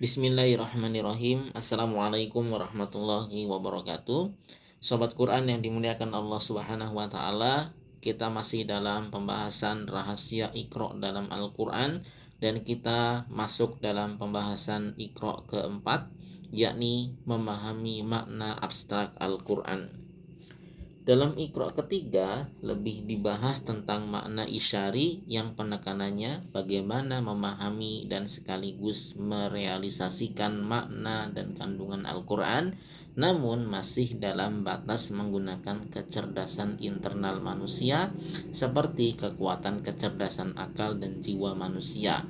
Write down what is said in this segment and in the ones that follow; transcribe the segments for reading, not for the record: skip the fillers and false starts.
Bismillahirrahmanirrahim. Assalamualaikum warahmatullahi wabarakatuh. Sobat Quran yang dimuliakan Allah Subhanahu wa taala, kita masih dalam pembahasan rahasia Iqra dalam Al-Qur'an dan kita masuk dalam pembahasan Iqra keempat, yakni memahami makna abstrak Al-Qur'an. Dalam Iqra ketiga lebih dibahas tentang makna isyari yang penekanannya bagaimana memahami dan sekaligus merealisasikan makna dan kandungan Al-Quran, namun masih dalam batas menggunakan kecerdasan internal manusia seperti kekuatan kecerdasan akal dan jiwa manusia.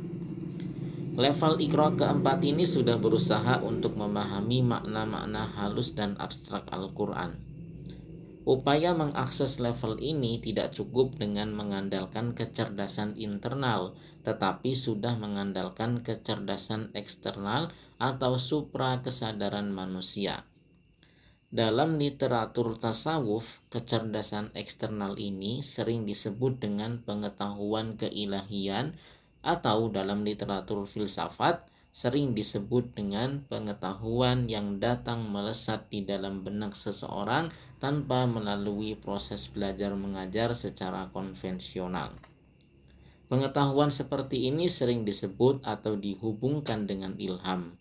Level Iqra keempat ini sudah berusaha untuk memahami makna-makna halus dan abstrak Al-Quran. Upaya mengakses level ini tidak cukup dengan mengandalkan kecerdasan internal, tetapi sudah mengandalkan kecerdasan eksternal atau supra kesadaran manusia. Dalam literatur tasawuf, kecerdasan eksternal ini sering disebut dengan pengetahuan keilahian atau dalam literatur filsafat sering disebut dengan pengetahuan yang datang melesat di dalam benak seseorang tanpa melalui proses belajar mengajar secara konvensional. Pengetahuan seperti ini sering disebut atau dihubungkan dengan ilham,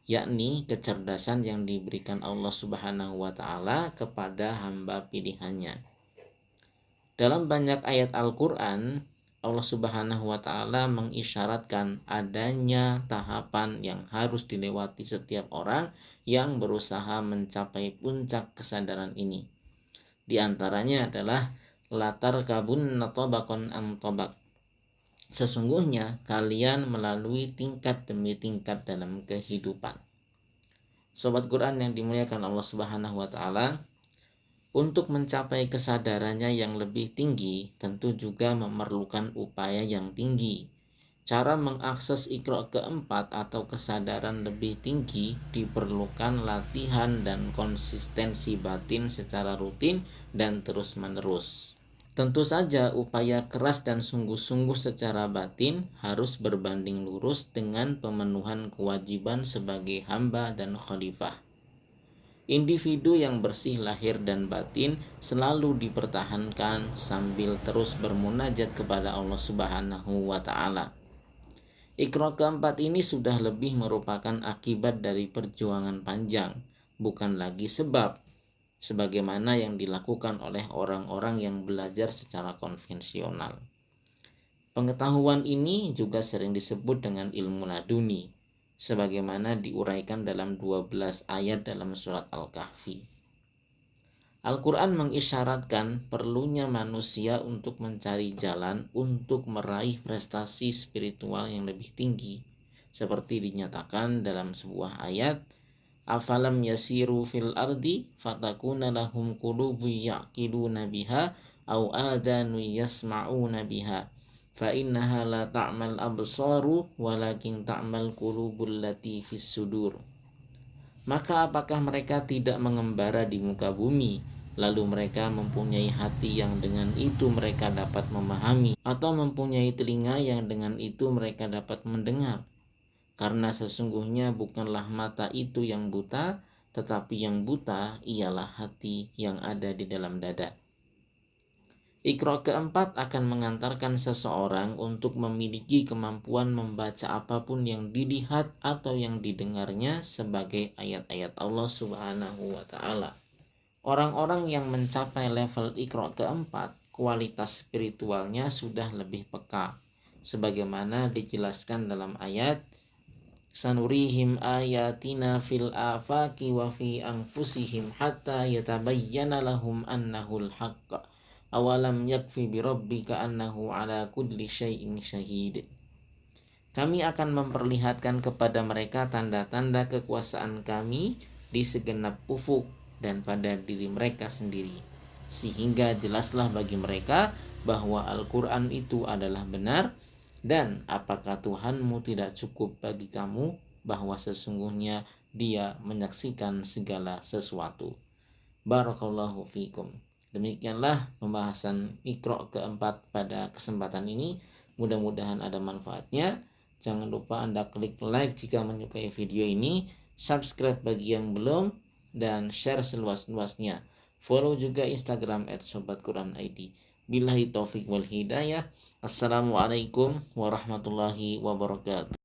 yakni kecerdasan yang diberikan Allah Subhanahu wa taala kepada hamba pilihannya. Dalam banyak ayat Al-Qur'an, Allah Subhanahu wa taala mengisyaratkan adanya tahapan yang harus dilewati setiap orang yang berusaha mencapai puncak kesadaran ini. Di antaranya adalah latar kabun natobakon antobak. Sesungguhnya kalian melalui tingkat demi tingkat dalam kehidupan. Sobat Quran yang dimuliakan Allah Subhanahu wa taala, untuk mencapai kesadarannya yang lebih tinggi tentu juga memerlukan upaya yang tinggi. Cara mengakses Iqra keempat atau kesadaran lebih tinggi diperlukan latihan dan konsistensi batin secara rutin dan terus-menerus. Tentu saja upaya keras dan sungguh-sungguh secara batin harus berbanding lurus dengan pemenuhan kewajiban sebagai hamba dan khalifah. Individu yang bersih lahir dan batin selalu dipertahankan sambil terus bermunajat kepada Allah Subhanahu wa taala. Iqra keempat ini sudah lebih merupakan akibat dari perjuangan panjang, bukan lagi sebab, sebagaimana yang dilakukan oleh orang-orang yang belajar secara konvensional. Pengetahuan ini juga sering disebut dengan ilmu laduni, sebagaimana diuraikan dalam 12 ayat dalam surat Al-Kahfi. Al-Quran mengisyaratkan perlunya manusia untuk mencari jalan untuk meraih prestasi spiritual yang lebih tinggi, seperti dinyatakan dalam sebuah ayat, afalam yasiru fil ardi fatakuna lahum qulubu yaqiluna biha au adanu yasma'una biha fa innaha la ta'mal absaru walakin ta'mal qulubul lati fis sudur. Maka apakah mereka tidak mengembara di muka bumi, lalu mereka mempunyai hati yang dengan itu mereka dapat memahami, atau mempunyai telinga yang dengan itu mereka dapat mendengar? Karena sesungguhnya bukanlah mata itu yang buta, tetapi yang buta ialah hati yang ada di dalam dada. Iqra keempat akan mengantarkan seseorang untuk memiliki kemampuan membaca apapun yang dilihat atau yang didengarnya sebagai ayat-ayat Allah Subhanahu wa taala. Orang-orang yang mencapai level Iqra keempat, kualitas spiritualnya sudah lebih peka, sebagaimana dijelaskan dalam ayat sanurihim ayatina fil afaki wa fi anfusihim hatta yatabayyana lahum annahul haqq. Awalam yakfi birabbika annahu ala kulli syai'in syahid. Kami akan memperlihatkan kepada mereka tanda-tanda kekuasaan kami di segenap ufuk dan pada diri mereka sendiri, sehingga jelaslah bagi mereka bahwa Al-Quran itu adalah benar. Dan apakah Tuhanmu tidak cukup bagi kamu bahwa sesungguhnya Dia menyaksikan segala sesuatu. Barakallahu fikum. Demikianlah pembahasan Iqra keempat pada kesempatan ini. Mudah-mudahan ada manfaatnya. Jangan lupa Anda klik like jika menyukai video ini, subscribe bagi yang belum, dan share seluas-luasnya. Follow juga Instagram @sobatquran_id. Billahi taufik wal hidayah. Assalamualaikum warahmatullahi wabarakatuh.